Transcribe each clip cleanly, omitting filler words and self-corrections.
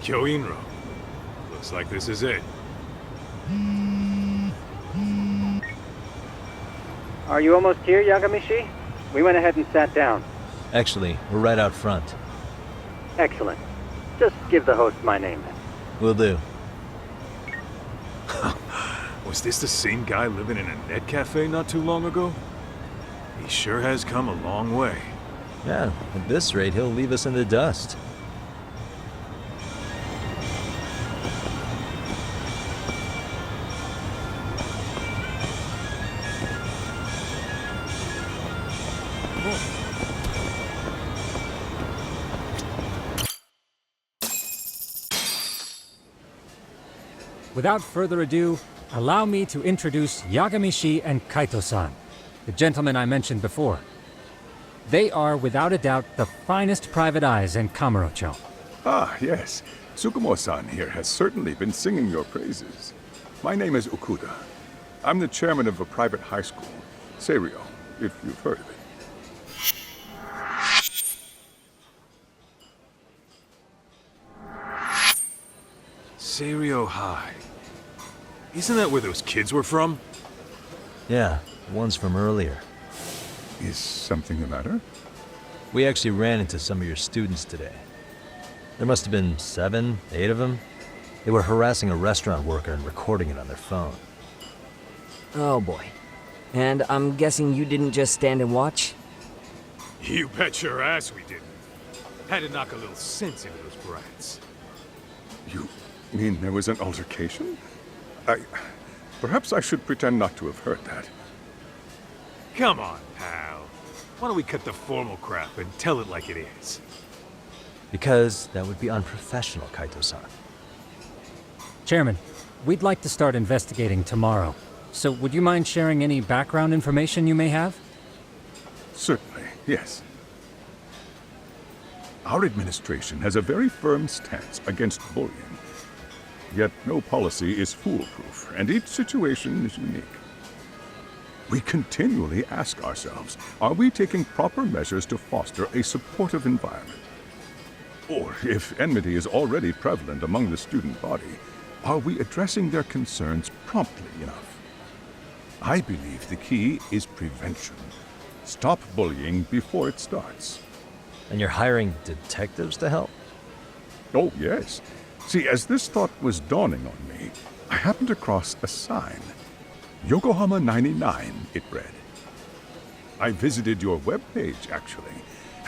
Kyoinro. Looks like this is it. Are you almost here, Yagamishi? We went ahead and sat down. Actually, we're right out front. Excellent. Just give the host my name. Will do. Was this the same guy living in a net cafe not too long ago? He sure has come a long way. Yeah, at this rate, he'll leave us in the dust. Without further ado, allow me to introduce Yagamishi and Kaito-san, the gentlemen I mentioned before. They are, without a doubt, the finest private eyes in Kamurocho. Ah, yes. Tsukumo-san here has certainly been singing your praises. My name is Okuda. I'm the chairman of a private high school, Seiryo, if you've heard of it. Seiryo High. Isn't that where those kids were from? Yeah, the ones from earlier. Is something the matter? We actually ran into some of your students today. There must have been 7, 8 of them. They were harassing a restaurant worker and recording it on their phone. Oh boy. And I'm guessing you didn't just stand and watch? You bet your ass we didn't. Had to knock a little sense into those brats. You mean there was an altercation? Perhaps I should pretend not to have heard that. Come on, pal. Why don't we cut the formal crap and tell it like it is? Because that would be unprofessional, Kaito-san. Chairman, we'd like to start investigating tomorrow. So would you mind sharing any background information you may have? Certainly, yes. Our administration has a very firm stance against bullying. Yet no policy is foolproof, and each situation is unique. We continually ask ourselves, are we taking proper measures to foster a supportive environment? Or, if enmity is already prevalent among the student body, are we addressing their concerns promptly enough? I believe the key is prevention. Stop bullying before it starts. And you're hiring detectives to help? Oh, yes. See, as this thought was dawning on me, I happened across a sign. Yokohama 99, it read. I visited your webpage, actually,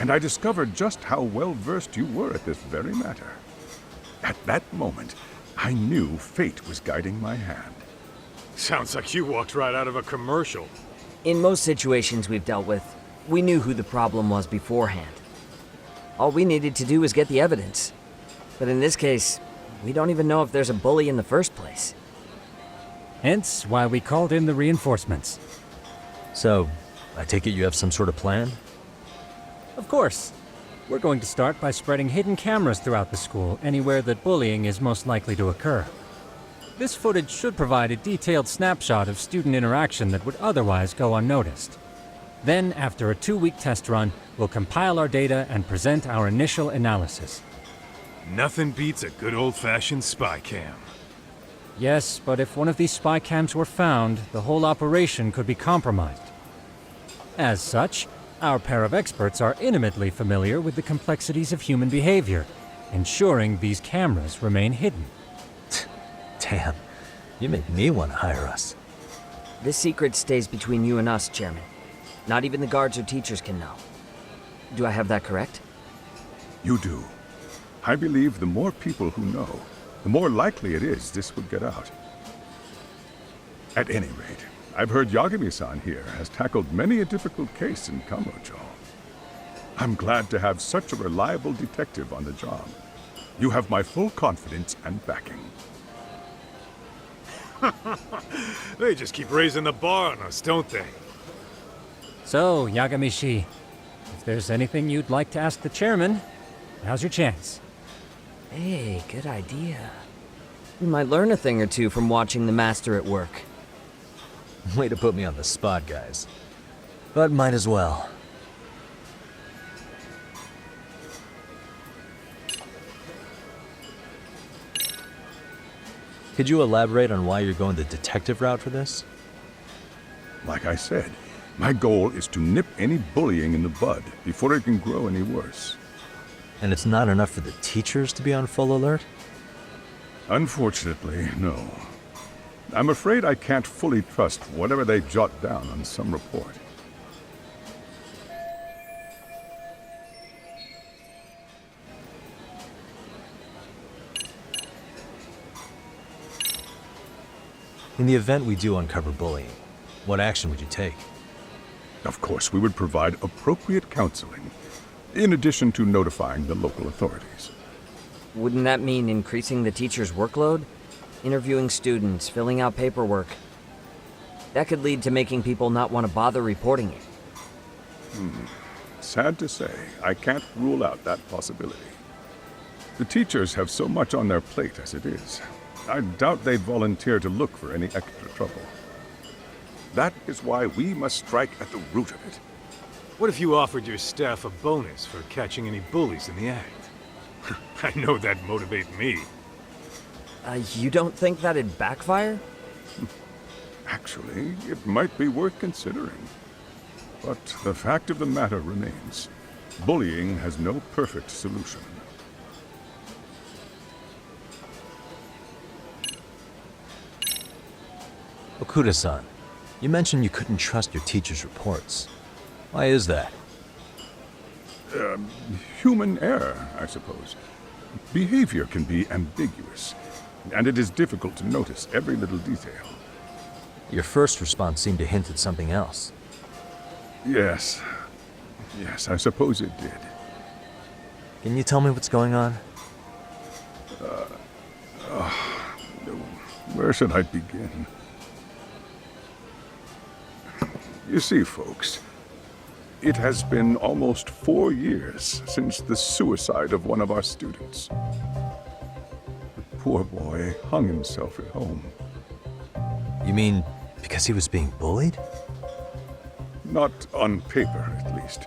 and I discovered just how well-versed you were at this very matter. At that moment, I knew fate was guiding my hand. Sounds like you walked right out of a commercial. In most situations we've dealt with, we knew who the problem was beforehand. All we needed to do was get the evidence. But in this case, we don't even know if there's a bully in the first place. Hence why we called in the reinforcements. So, I take it you have some sort of plan? Of course. We're going to start by spreading hidden cameras throughout the school, anywhere that bullying is most likely to occur. This footage should provide a detailed snapshot of student interaction that would otherwise go unnoticed. Then, after a 2-week test run, we'll compile our data and present our initial analysis. Nothing beats a good old-fashioned spy cam. Yes, but if one of these spy cams were found, the whole operation could be compromised. As such, our pair of experts are intimately familiar with the complexities of human behavior, ensuring these cameras remain hidden. Damn, you make me want to hire us. This secret stays between you and us, Chairman. Not even the guards or teachers can know. Do I have that correct? You do. I believe the more people who know, the more likely it is this would get out. At any rate, I've heard Yagami-san here has tackled many a difficult case in Kamurocho. I'm glad to have such a reliable detective on the job. You have my full confidence and backing. They just keep raising the bar on us, don't they? So, Yagamishi, if there's anything you'd like to ask the chairman, now's your chance. Hey, good idea. We might learn a thing or two from watching the master at work. Way to put me on the spot, guys. But might as well. Could you elaborate on why you're going the detective route for this? Like I said, my goal is to nip any bullying in the bud before it can grow any worse. And it's not enough for the teachers to be on full alert? Unfortunately, no. I'm afraid I can't fully trust whatever they jot down on some report. In the event we do uncover bullying, what action would you take? Of course, we would provide appropriate counseling, in addition to notifying the local authorities. Wouldn't that mean increasing the teacher's workload? Interviewing students, filling out paperwork. That could lead to making people not want to bother reporting it. Sad to say, I can't rule out that possibility. The teachers have so much on their plate as it is. I doubt they'd volunteer to look for any extra trouble. That is why we must strike at the root of it. What if you offered your staff a bonus for catching any bullies in the act? I know that'd motivate me. You don't think that'd backfire? Actually, it might be worth considering. But the fact of the matter remains, bullying has no perfect solution. Okuda-san, you mentioned you couldn't trust your teacher's reports. Why is that? Human error, I suppose. Behavior can be ambiguous, and it is difficult to notice every little detail. Your first response seemed to hint at something else. Yes, I suppose it did. Can you tell me what's going on? Where should I begin? You see, folks, it has been almost 4 years since the suicide of one of our students. The poor boy hung himself at home. You mean because he was being bullied? Not on paper, at least.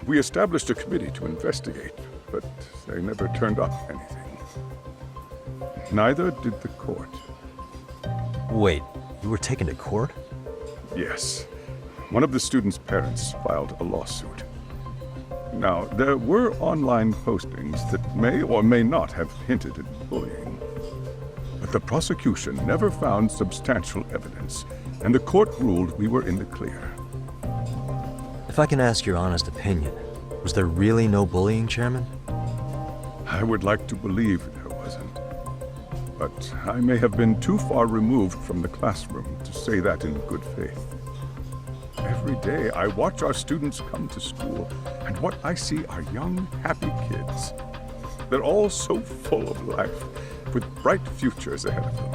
We established a committee to investigate, but they never turned up anything. Neither did the court. Wait, you were taken to court? Yes. One of the students' parents filed a lawsuit. Now, there were online postings that may or may not have hinted at bullying. But the prosecution never found substantial evidence, and the court ruled we were in the clear. If I can ask your honest opinion, was there really no bullying, Chairman? I would like to believe there wasn't. But I may have been too far removed from the classroom to say that in good faith. Every day I watch our students come to school, and what I see are young, happy kids. They're all so full of life, with bright futures ahead of them.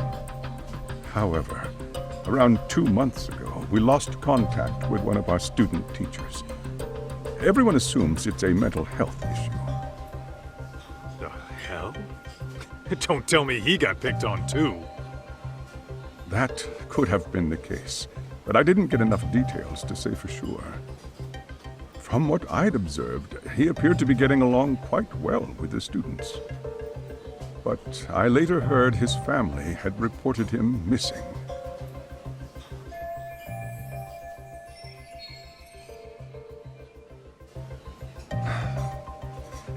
However, around 2 months ago, we lost contact with one of our student teachers. Everyone assumes it's a mental health issue. The hell? Don't tell me he got picked on too. That could have been the case, but I didn't get enough details to say for sure. From what I'd observed, he appeared to be getting along quite well with the students. But I later heard his family had reported him missing.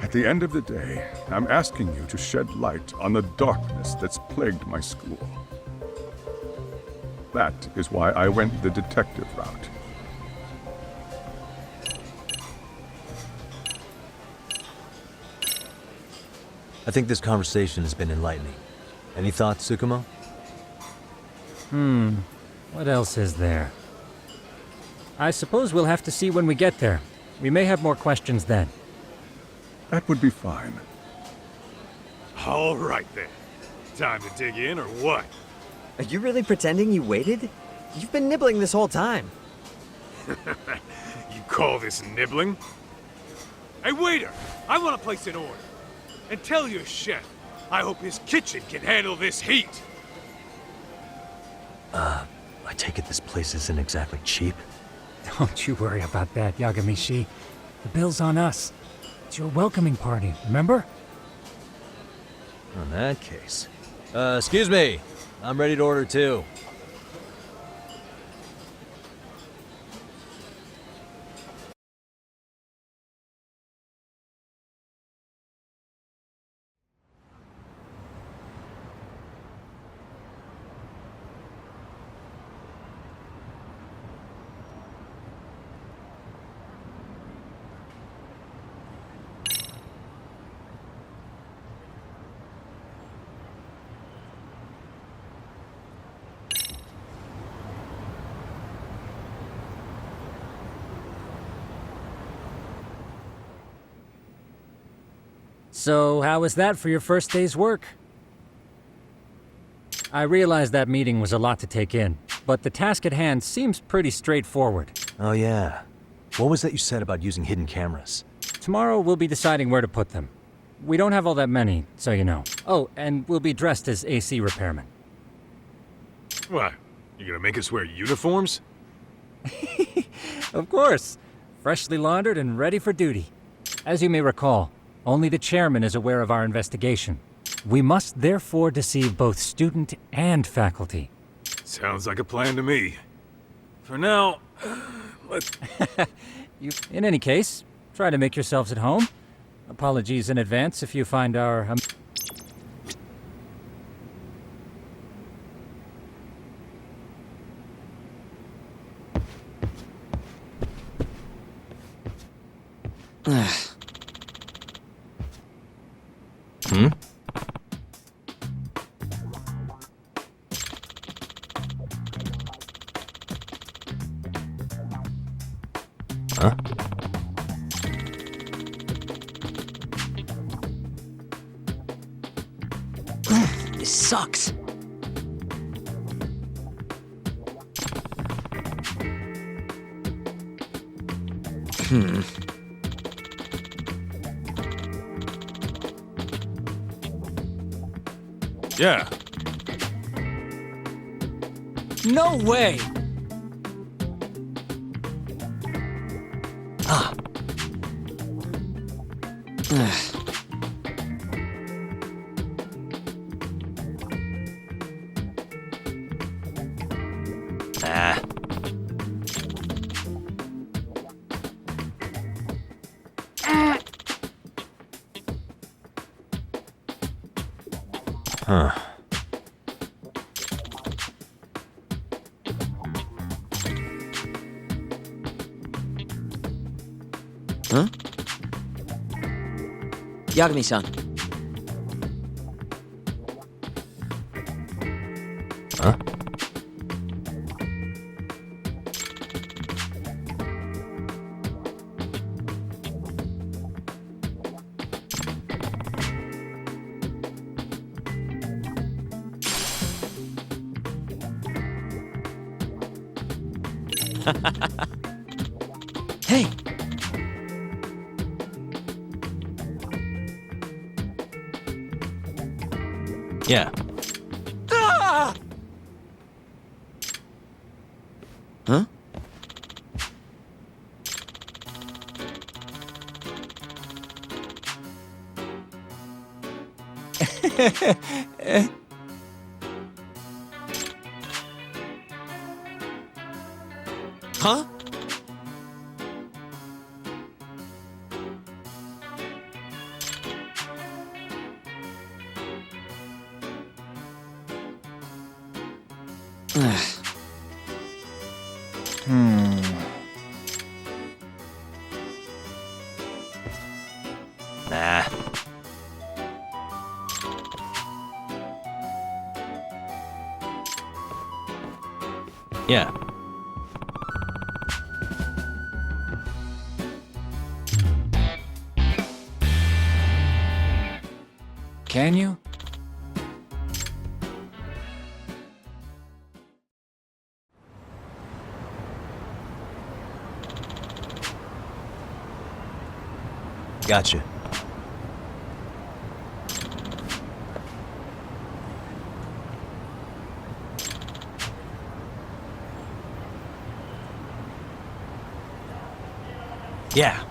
At the end of the day, I'm asking you to shed light on the darkness that's plagued my school. That is why I went the detective route. I think this conversation has been enlightening. Any thoughts, Tsukumo? What else is there? I suppose we'll have to see when we get there. We may have more questions then. That would be fine. All right then. Time to dig in or what? Are you really pretending you waited? You've been nibbling this whole time. You call this nibbling? Hey waiter, I want to place an order. And tell your chef, I hope his kitchen can handle this heat. I take it this place isn't exactly cheap? Don't you worry about that, Yagamishi. The bill's on us. It's your welcoming party, remember? In that case, Excuse me. I'm ready to order too. So, how was that for your first day's work? I realize that meeting was a lot to take in, but the task at hand seems pretty straightforward. Oh yeah. What was that you said about using hidden cameras? Tomorrow we'll be deciding where to put them. We don't have all that many, so you know. Oh, and we'll be dressed as AC repairmen. What? You gonna make us wear uniforms? Of course. Freshly laundered and ready for duty. As you may recall, only the chairman is aware of our investigation. We must therefore deceive both student and faculty. Sounds like a plan to me. For now, let's... In any case, try to make yourselves at home. Apologies in advance if you find our... Hmm? Huh? This sucks. Yeah. No way! Ah. Huh. Huh? Yagami-san. Huh? Hey! Yeah. Ah! Huh? Huh? Nah. Yeah. Can you? Gotcha. Yeah.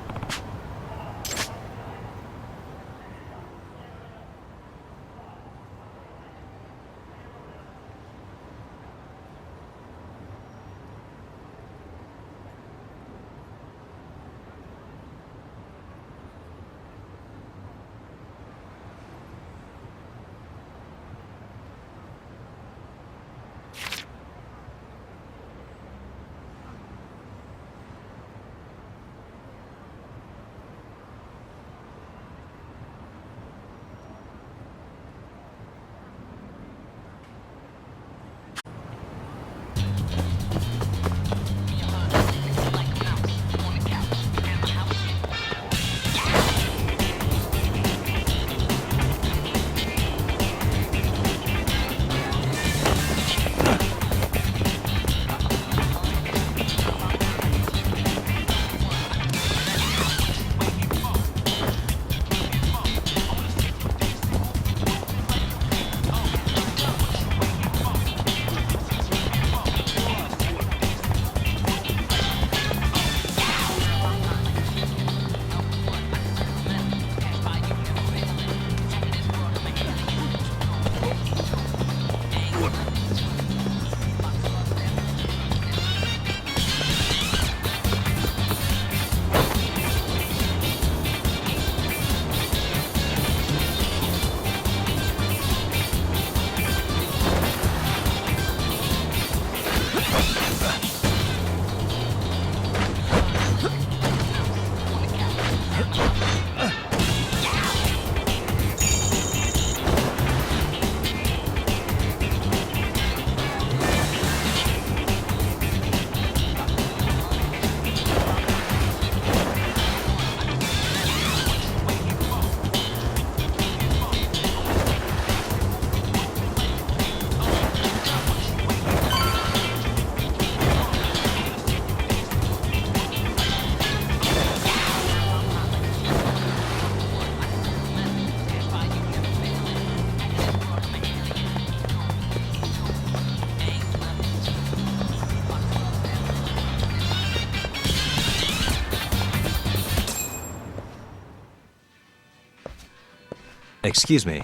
excuse me.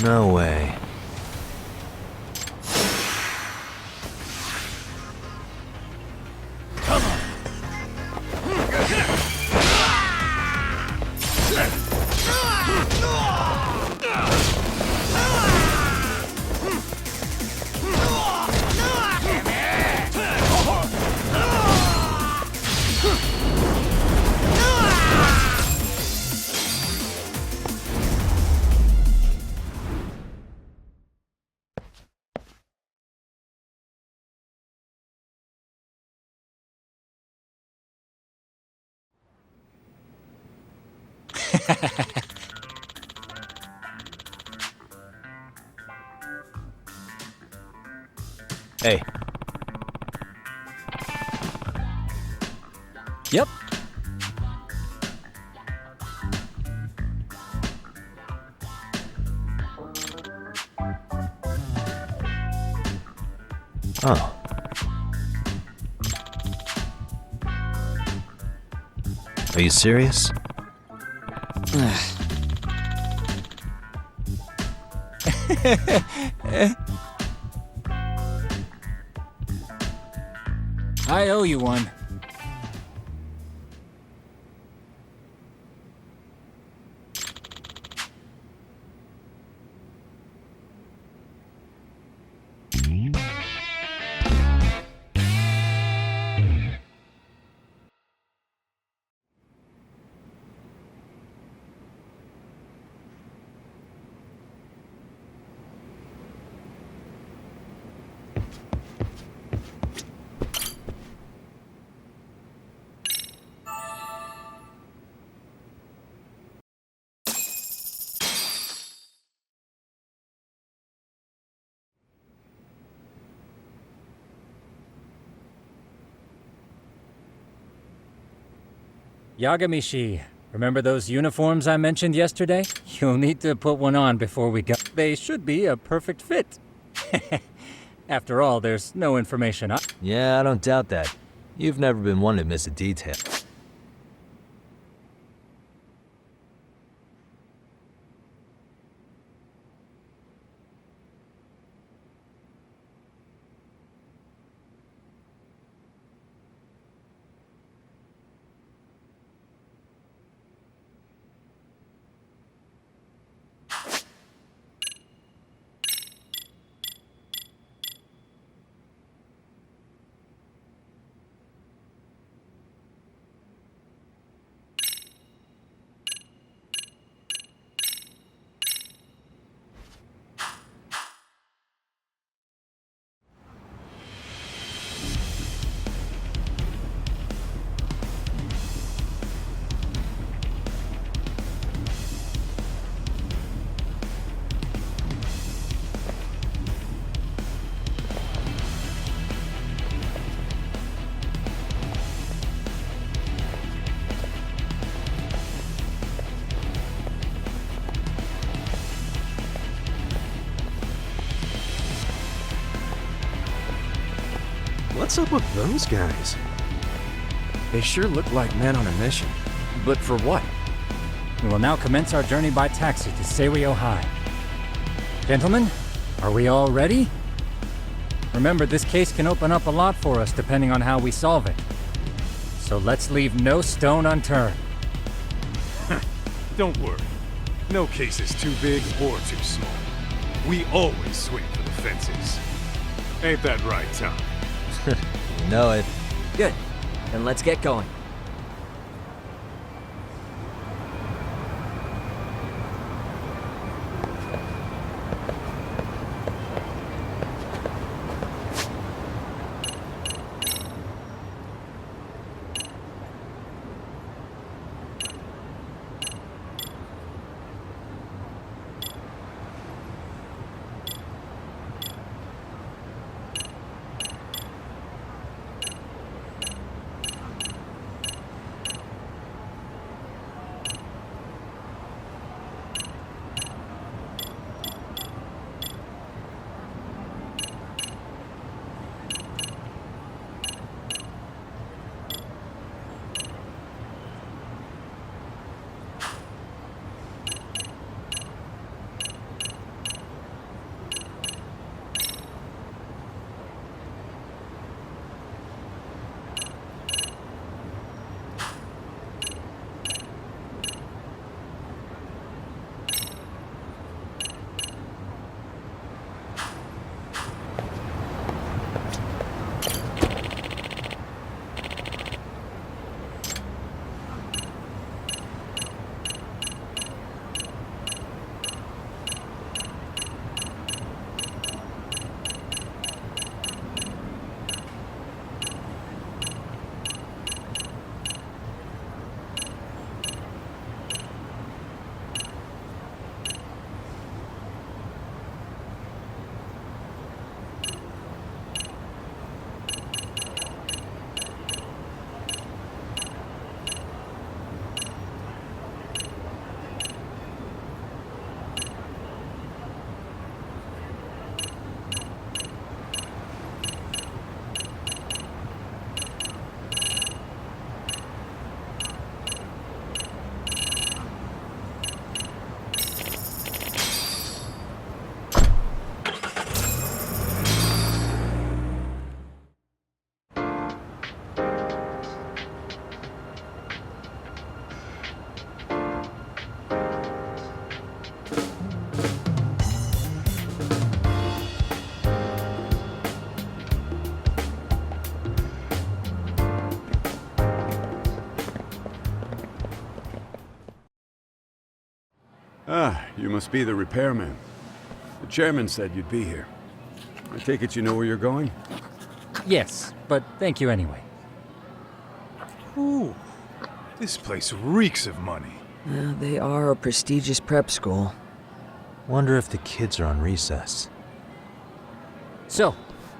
No way. Hey, Yep. oh. Are you serious? I owe you one. Yagamishi, remember those uniforms I mentioned yesterday? You'll need to put one on before we go. They should be a perfect fit. After all, there's no information. Yeah, I don't doubt that. You've never been one to miss a detail. What's up with those guys? They sure look like men on a mission. But for what? We will now commence our journey by taxi to Seiryo High. Gentlemen, are we all ready? Remember, this case can open up a lot for us depending on how we solve it. So let's leave no stone unturned. Don't worry. No case is too big or too small. We always swing for the fences. Ain't that right, Tom? You know it. Good. Then let's get going. Ah, you must be the repairman. The chairman said you'd be here. I take it you know where you're going? Yes, but thank you anyway. Ooh, this place reeks of money. They are a prestigious prep school. Wonder if the kids are on recess. So,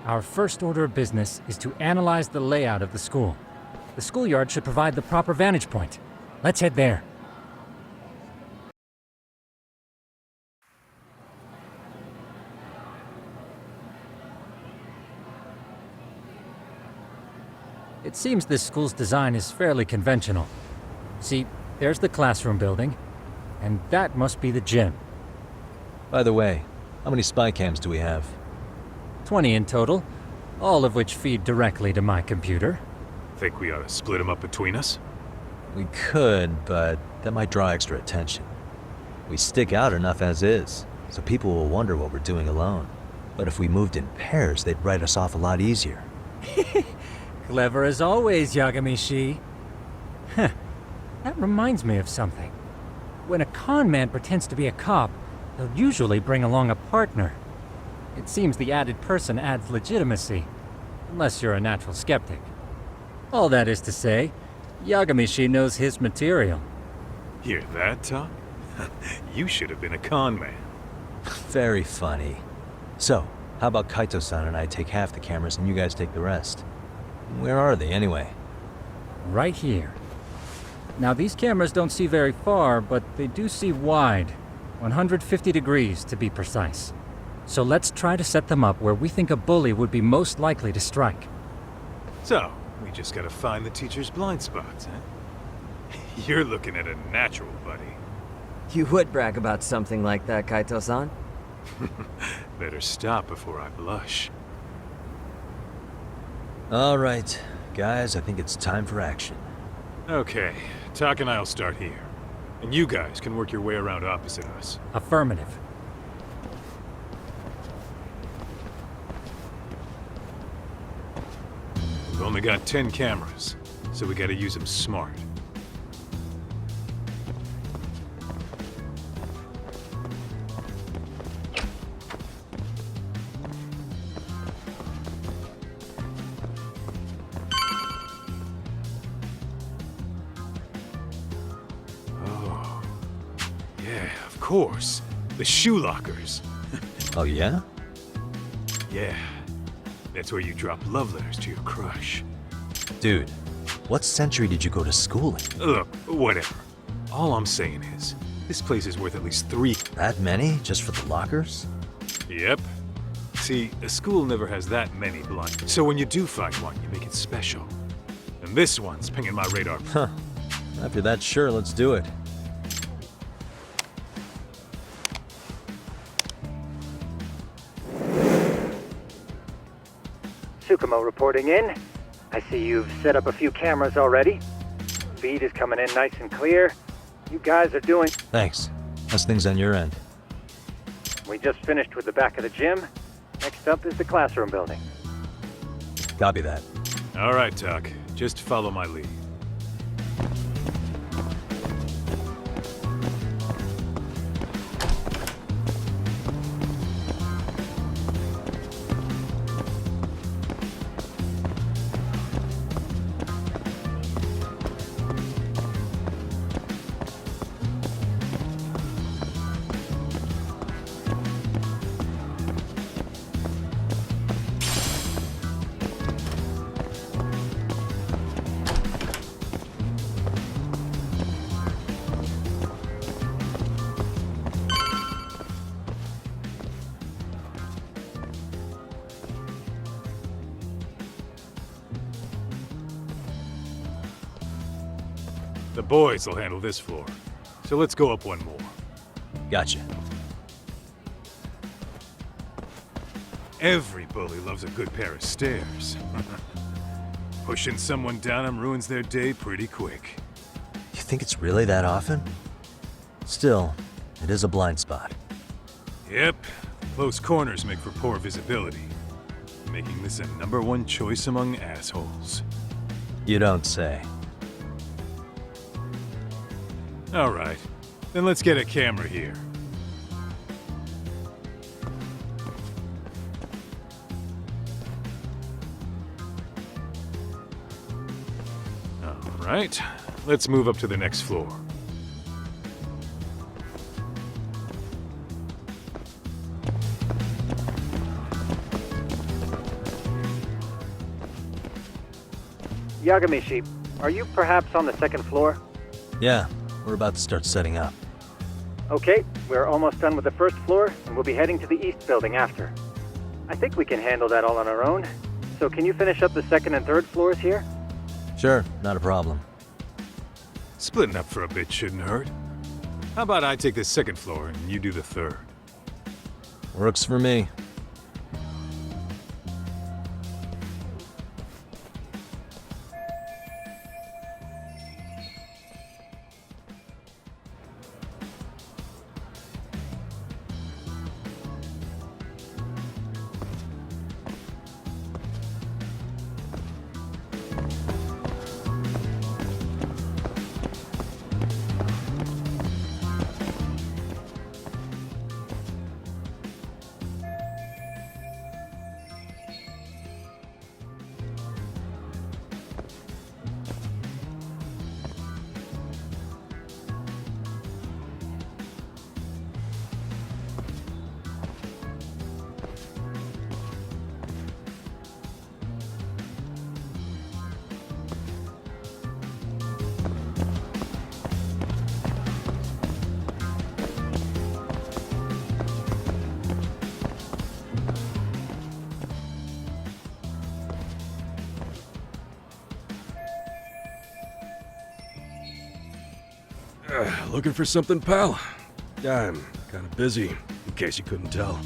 our first order of business is to analyze the layout of the school. The schoolyard should provide the proper vantage point. Let's head there. It seems this school's design is fairly conventional. See, there's the classroom building, and that must be the gym. By the way, how many spy cams do we have? 20 in total, all of which feed directly to my computer. Think we ought to split them up between us? We could, but that might draw extra attention. We stick out enough as is, so people will wonder what we're doing alone. But if we moved in pairs, they'd write us off a lot easier. Clever as always, Yagami-shi. Huh. That reminds me of something. When a con man pretends to be a cop, they'll usually bring along a partner. It seems the added person adds legitimacy, unless you're a natural skeptic. All that is to say, Yagami-shi knows his material. Hear that, Tom? You should have been a con man. Very funny. So, how about Kaito-san and I take half the cameras and you guys take the rest? Where are they, anyway? Right here. Now, these cameras don't see very far, but they do see wide. 150 degrees, to be precise. So let's try to set them up where we think a bully would be most likely to strike. So, we just gotta find the teacher's blind spots, huh? You're looking at a natural, buddy. You would brag about something like that, Kaito-san. Better stop before I blush. All right, guys, I think it's time for action. Okay, Tak and I'll start here. And you guys can work your way around opposite us. Affirmative. We've only got 10 cameras, so we gotta use them smart. Oh, yeah, of course. The shoe lockers. Oh, yeah? Yeah. That's where you drop love letters to your crush. Dude, what century did you go to school in? Look, whatever. All I'm saying is, this place is worth at least 3. That many? Just for the lockers? Yep. See, a school never has that many blinds. So when you do find one, you make it special. And this one's pinging my radar. Huh. After that, sure, let's do it. Tsukumo reporting in. I see you've set up a few cameras already. Feed is coming in nice and clear. You guys are doing... Thanks. How's things on your end? We just finished with the back of the gym. Next up is the classroom building. Copy that. All right, Tak. Just follow my lead. The boys will handle this floor. So let's go up one more. Gotcha. Every bully loves a good pair of stairs. Pushing someone down them ruins their day pretty quick. You think it's really that often? Still, it is a blind spot. Yep, close corners make for poor visibility, making this a #1 choice among assholes. You don't say. All right, Then let's get a camera here. All right, let's move up to the next floor. Yagamishi, are you perhaps on the second floor? Yeah, we're about to start setting up. Okay, we're almost done with the first floor, and we'll be heading to the east building after. I think we can handle that all on our own. So can you finish up the second and third floors here? Sure, not a problem. Splitting up for a bit shouldn't hurt. How about I take the second floor and you do the third? Works for me. Looking for something, pal? I'm kind of busy, in case you couldn't tell.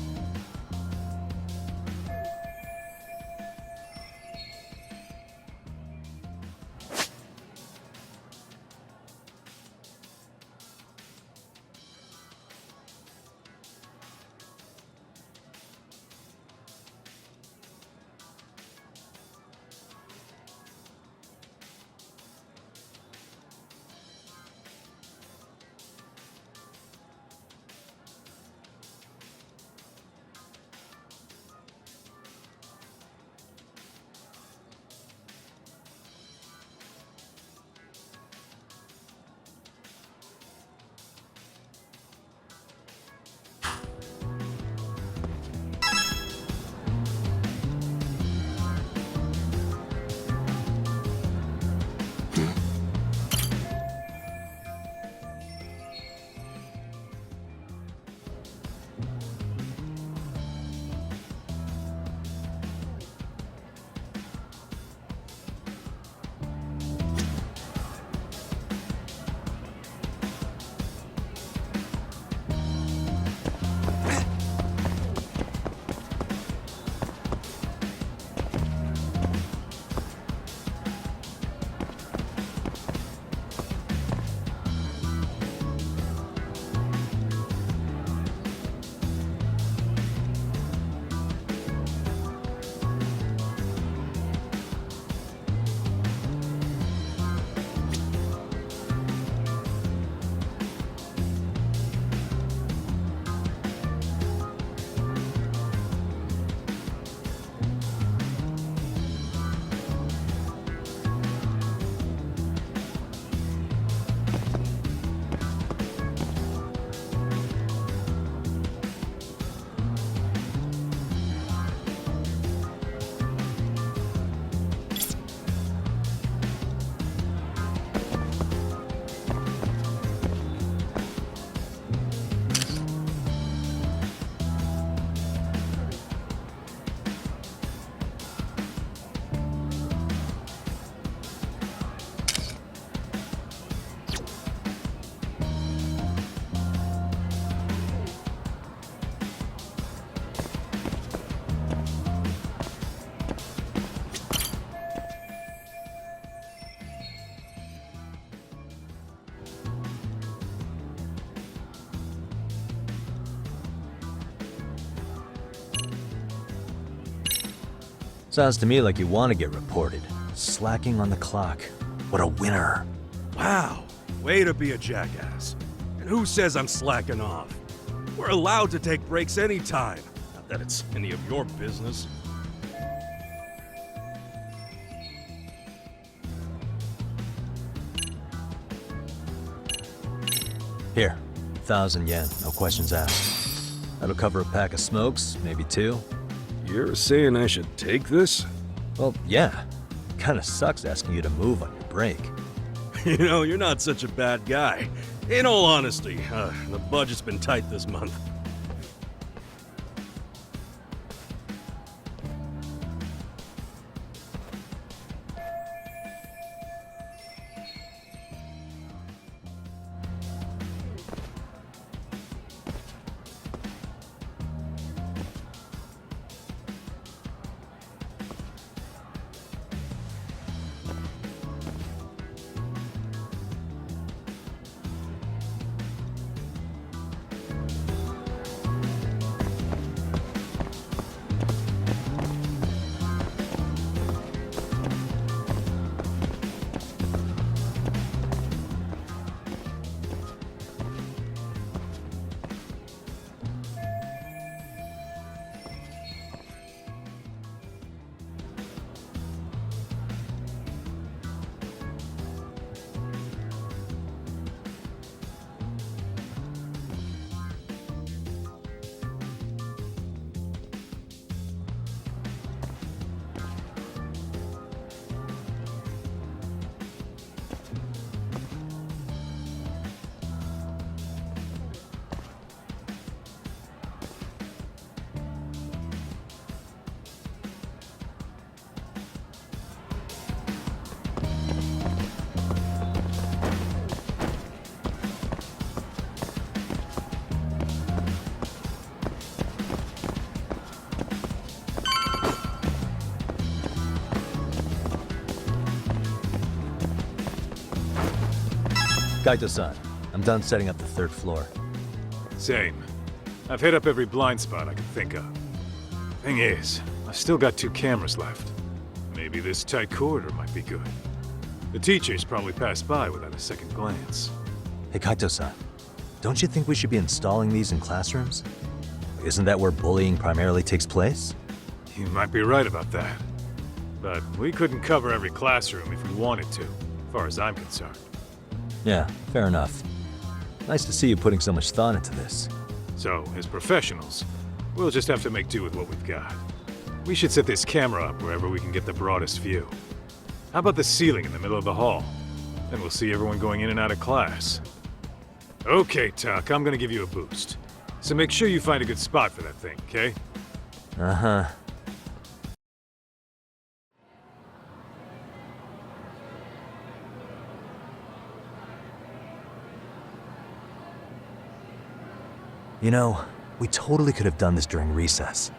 Sounds to me like you want to get reported. Slacking on the clock. What a winner. Wow, way to be a jackass. And Who says I'm slacking off? We're allowed to take breaks anytime. Not that it's any of your business. Here, 1,000 yen, no questions asked. That'll cover a pack of smokes, maybe 2. You're saying I should take this? Well, yeah. Kinda sucks asking you to move on your break. You know, you're not such a bad guy. In all honesty, the budget's been tight this month. Kaito-san, I'm done setting up the 3rd floor. Same. I've hit up every blind spot I can think of. Thing is, I've still got 2 cameras left. Maybe this tight corridor might be good. The teachers probably passed by without a second glance. Hey Kaito-san, don't you think we should be installing these in classrooms? Isn't that where bullying primarily takes place? You might be right about that. But we couldn't cover every classroom if we wanted to, as far as I'm concerned. Yeah, fair enough. Nice to see you putting so much thought into this. So, as professionals, we'll just have to make do with what we've got. We should set this camera up wherever we can get the broadest view. How about the ceiling in the middle of the hall? Then we'll see everyone going in and out of class. Okay, Tuck, I'm gonna give you a boost. So make sure you find a good spot for that thing, okay? Uh-huh. You know, we totally could have done this during recess.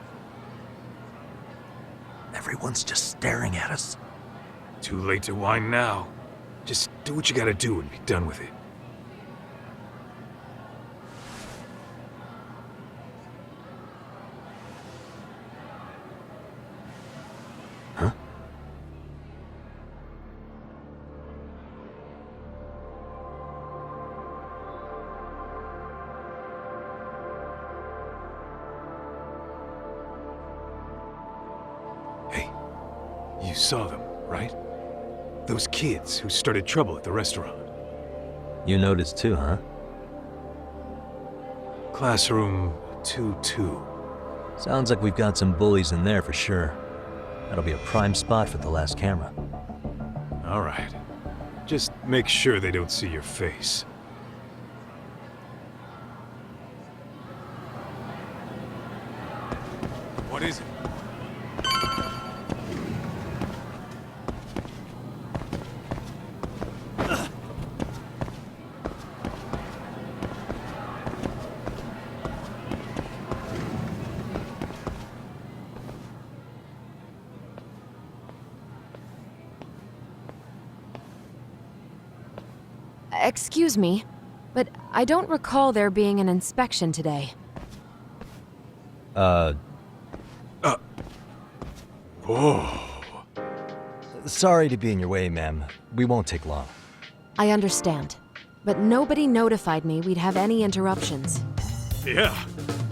Everyone's just staring at us. Too late to whine now. Just do what you gotta do and be done with it. Huh? Hey, you saw them, right? Those kids who started trouble at the restaurant. You noticed too, huh? Classroom 2-2. Sounds like we've got some bullies in there for sure. That'll be a prime spot for the last camera. All right. Just make sure they don't see your face. What is it? Excuse me, but I don't recall there being an inspection today. Whoa. Sorry to be in your way, ma'am. We won't take long. I understand. but nobody notified me we'd have any interruptions. Yeah,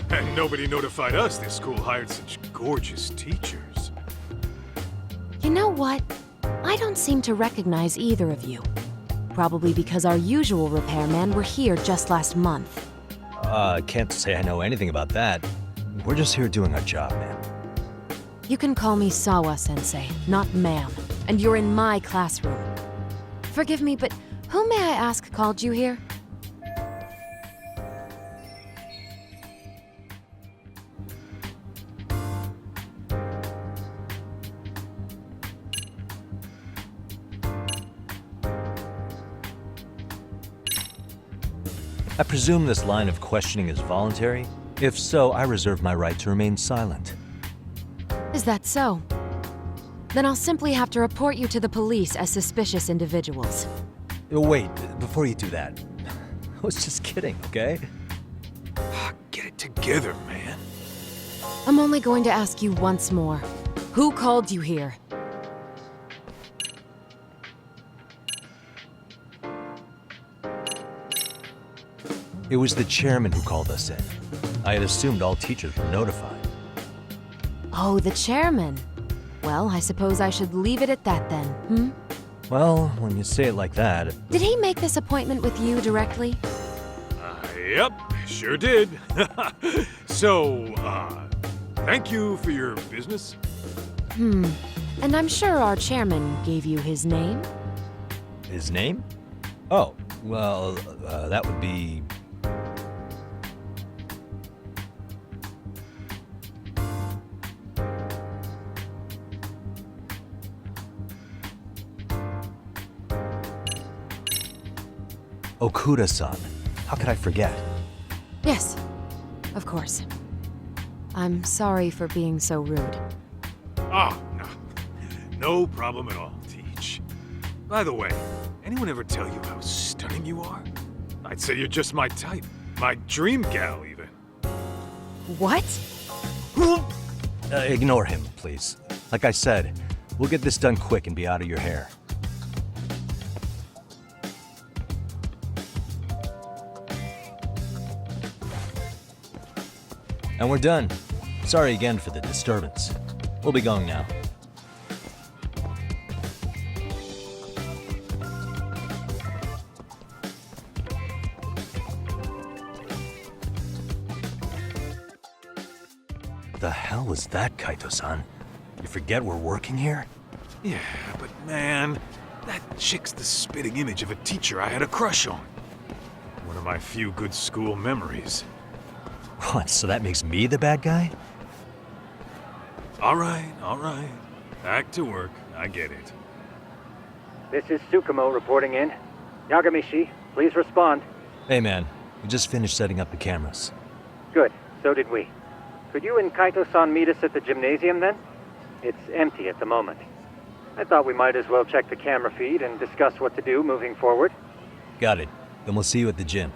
and nobody notified us this school hired such gorgeous teachers. You know what? I don't seem to recognize either of you. Probably because our usual repairmen were here just last month. Can't say I know anything about that. We're just here doing our job, man. You can call me Sawa-sensei, not ma'am, and you're in my classroom. Forgive me, but who may I ask called you here? I presume this line of questioning is voluntary? If so, I reserve my right to remain silent. Is that so? Then I'll simply have to report you to the police as suspicious individuals. Wait, before you do that, I was just kidding, okay? Get it together, man. I'm only going to ask you once more. Who called you here? It was the chairman who called us in. I had assumed all teachers were notified. Oh, the chairman. Well, I suppose I should leave it at that then, hmm? Well, when you say it like that... Did he make this appointment with you directly? Yep, sure did. So, thank you for your business. And I'm sure our chairman gave you his name? His name? Oh, well, that would be... Okuda-san. How could I forget? Yes, of course. I'm sorry for being so rude. Ah, no. No problem at all, Teach. By the way, anyone ever tell you how stunning you are? I'd say you're just my type. My dream gal, even. What? Ignore him, please. Like I said, we'll get this done quick and be out of your hair. And we're done. Sorry again for the disturbance. We'll be going now. The hell was that, Kaito-san? You forget we're working here? Yeah, but man, that chick's the spitting image of a teacher I had a crush on. One of my few good school memories. What, so that makes me the bad guy? All right. Back to work. I get it. This is Tsukumo reporting in. Yagamishi, please respond. Hey man, we just finished setting up the cameras. Good, so did we. Could you and Kaito-san meet us at the gymnasium then? It's empty at the moment. I thought we might as well check the camera feed and discuss what to do moving forward. Got it. Then we'll see you at the gym.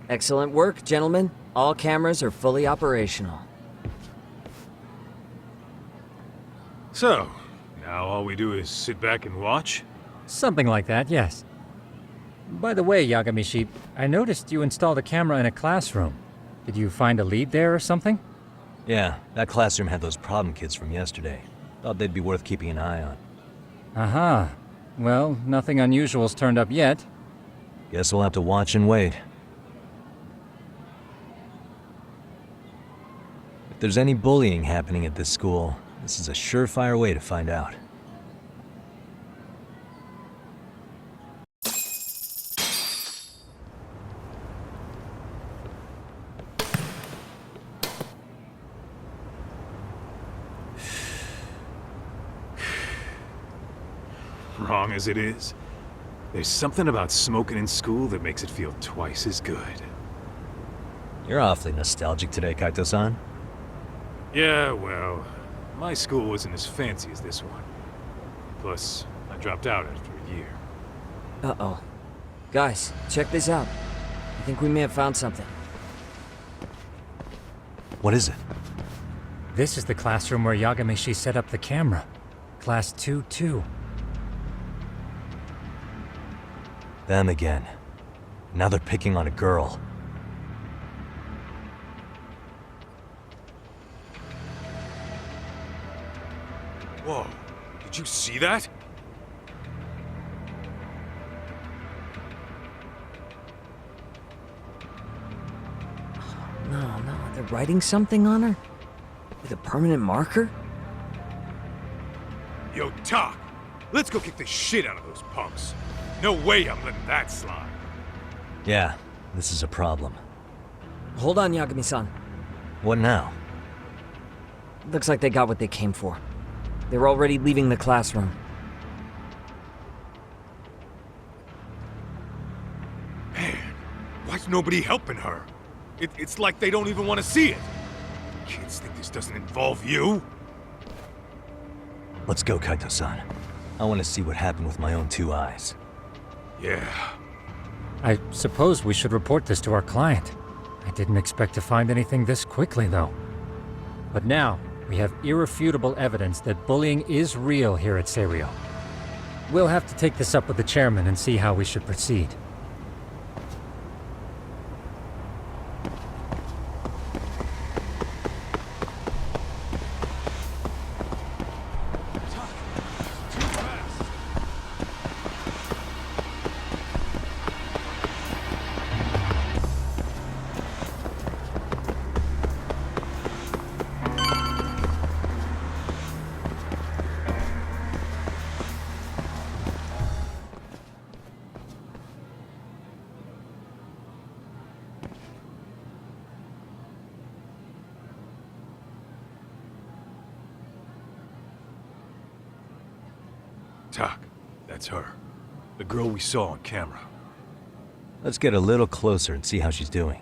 Excellent work, gentlemen. All cameras are fully operational. So, now all we do is sit back and watch? Something like that, yes. By the way, Yagamishi, I noticed you installed a camera in a classroom. Did you find a lead there or something? Yeah, that classroom had those problem kids from yesterday. Thought they'd be worth keeping an eye on. Aha. Well, nothing unusual's turned up yet. Guess we'll have to watch and wait. If there's any bullying happening at this school, this is a surefire way to find out. Wrong as it is, there's something about smoking in school that makes it feel twice as good. You're awfully nostalgic today, Kaito-san. Yeah, well, my school wasn't as fancy as this one. Plus, I dropped out after a year. Uh-oh. Guys, check this out. I think we may have found something. What is it? This is the classroom where Yagamishi set up the camera. Class 2-2. Them again. Now they're picking on a girl. Whoa, did you see that? No, they're writing something on her? With a permanent marker? Yo, Talk, let's go kick the shit out of those punks. No way I'm letting that slide. Yeah, this is a problem. Hold on, Yagami-san. What now? Looks like they got what they came for. They're already leaving the classroom. Man, why's nobody helping her? It's like they don't even want to see it. Kids think this doesn't involve you? Let's go, Kaito-san. I want to see what happened with my own 2 eyes. Yeah. I suppose we should report this to our client. I didn't expect to find anything this quickly, though. But now, we have irrefutable evidence that bullying is real here at Seiryo. We'll have to take this up with the chairman and see how we should proceed. Talk, that's her. The girl we saw on camera. Let's get a little closer and see how she's doing.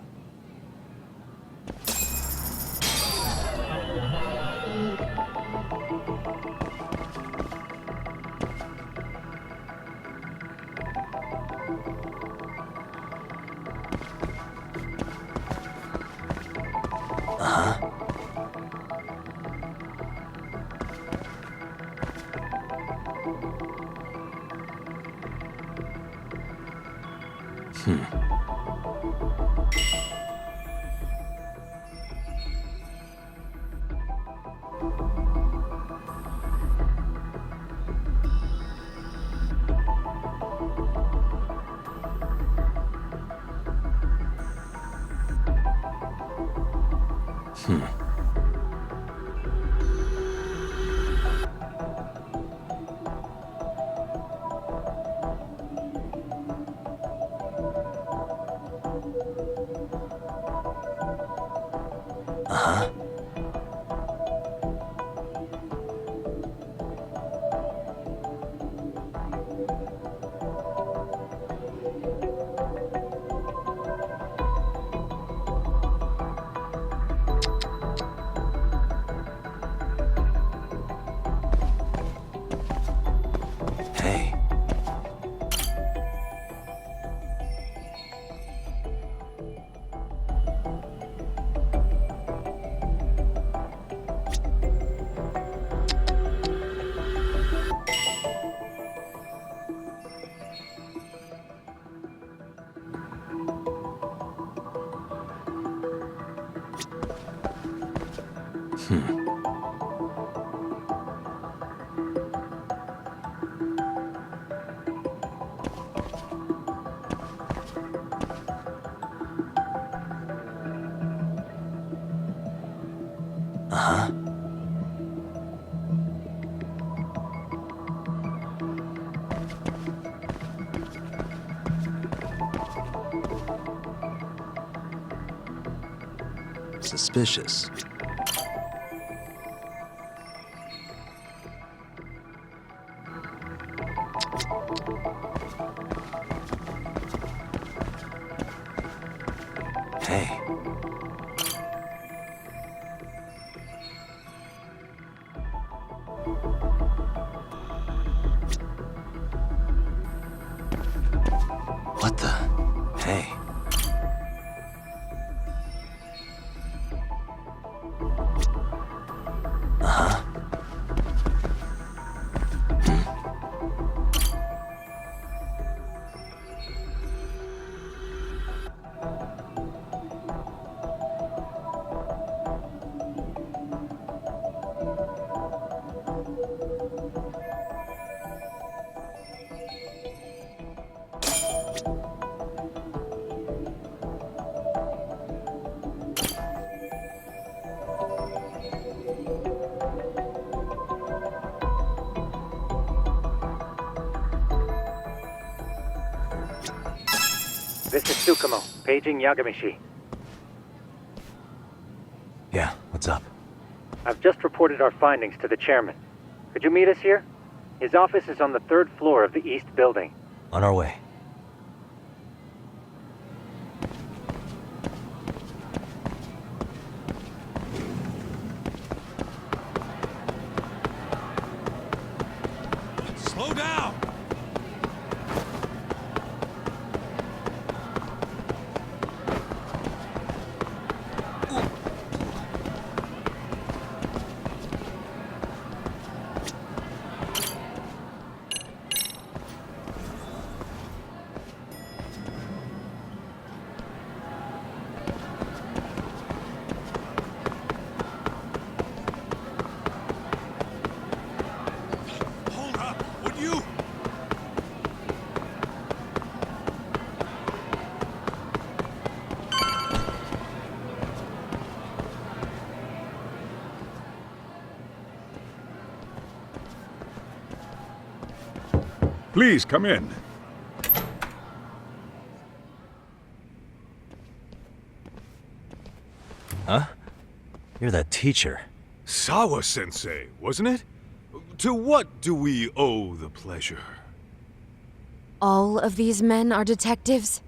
Suspicious. Hey. What the? Hey. Uh-huh. This is Tsukumo, paging Yagamishi. Yeah, what's up? I've just reported our findings to the chairman. Could you meet us here? His office is on the 3rd floor of the East Building. On our way. Slow down! Hold up! Would you? Please, come in. Huh? You're that teacher. Sawa-sensei, wasn't it? To what do we owe the pleasure? All of these men are detectives?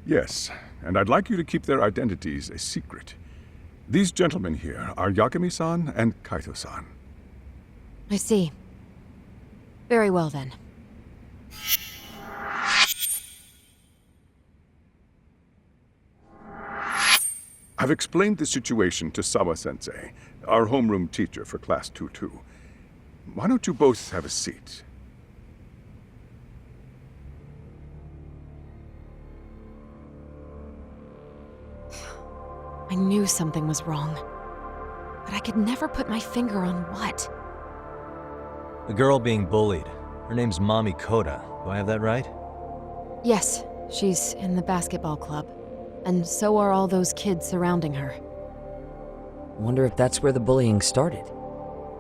Yes, and I'd like you to keep their identities a secret. These gentlemen here are Yagami-san and Kaito-san. I see. Very well then. I've explained the situation to Sawa-sensei, our homeroom teacher for Class 2-2. Why don't you both have a seat? I knew something was wrong. But I could never put my finger on what. The girl being bullied. Her name's Mami Koda. Do I have that right? Yes, she's in the basketball club. And so are all those kids surrounding her. Wonder if that's where the bullying started.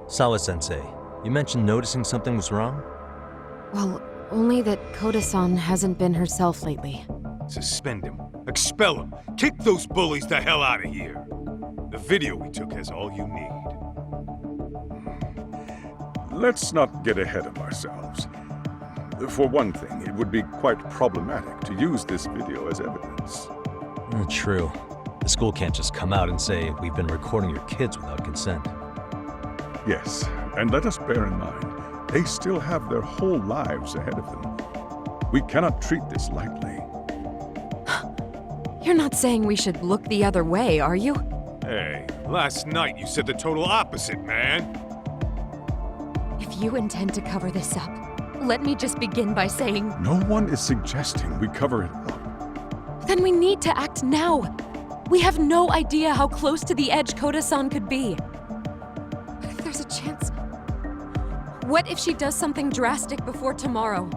Sawa-sensei, you mentioned noticing something was wrong? Well, only that Koda-san hasn't been herself lately. Suspend him. Expel him. Kick those bullies the hell out of here. The video we took has all you need. Let's not get ahead of ourselves. For one thing, it would be quite problematic to use this video as evidence. True. The school can't just come out and say, we've been recording your kids without consent. Yes, and let us bear in mind, they still have their whole lives ahead of them. We cannot treat this lightly. You're not saying we should look the other way, are you? Hey, last night you said the total opposite, man. If you intend to cover this up, let me just begin by saying... No one is suggesting we cover it up. Then we need to act now. We have no idea how close to the edge Koda-san could be. What if there's a chance? What if she does something drastic before tomorrow?